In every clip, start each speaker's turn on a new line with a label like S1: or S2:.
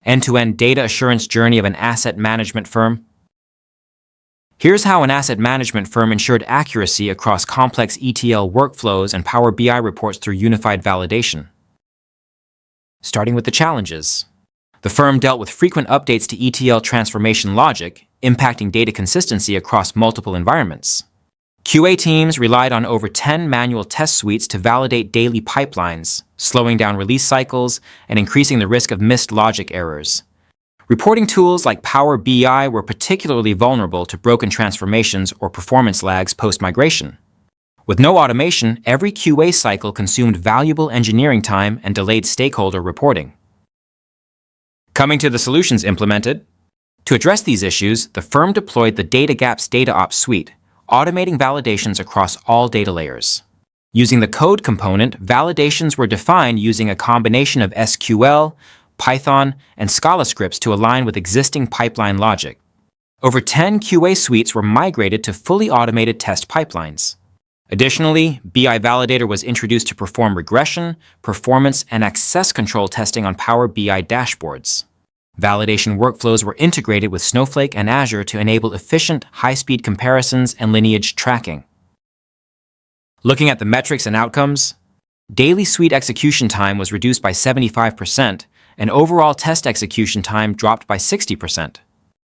S1: end-to-end data assurance journey of an asset management firm. Here's how an asset management firm ensured accuracy across complex ETL workflows and Power BI reports through unified validation. Starting with the challenges. The firm dealt with frequent updates to ETL transformation logic, impacting data consistency across multiple environments. QA teams relied on over 10 manual test suites to validate daily pipelines, slowing down release cycles and increasing the risk of missed logic errors. Reporting tools like Power BI were particularly vulnerable to broken transformations or performance lags post-migration. With no automation, every QA cycle consumed valuable engineering time and delayed stakeholder reporting. Coming to the solutions implemented. To address these issues, the firm deployed the Datagaps DataOps Suite, automating validations across all data layers. Using the code component, validations were defined using a combination of SQL, Python, and Scala scripts to align with existing pipeline logic. Over 10 QA suites were migrated to fully automated test pipelines. Additionally, BI Validator was introduced to perform regression, performance, and access control testing on Power BI dashboards. Validation workflows were integrated with Snowflake and Azure to enable efficient, high-speed comparisons and lineage tracking. Looking at the metrics and outcomes, daily suite execution time was reduced by 75%, and overall test execution time dropped by 60%.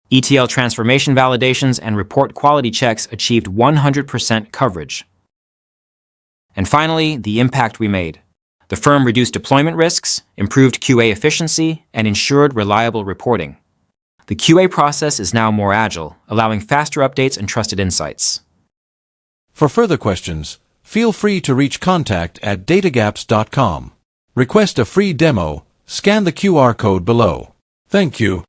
S1: ETL transformation validations and report quality checks achieved 100% coverage. And finally, the impact we made. The firm reduced deployment risks, improved QA efficiency, and ensured reliable reporting. The QA process is now more agile, allowing faster updates and trusted insights.
S2: For further questions, feel free to reach contact@datagaps.com. Request a free demo, scan the QR code below. Thank you.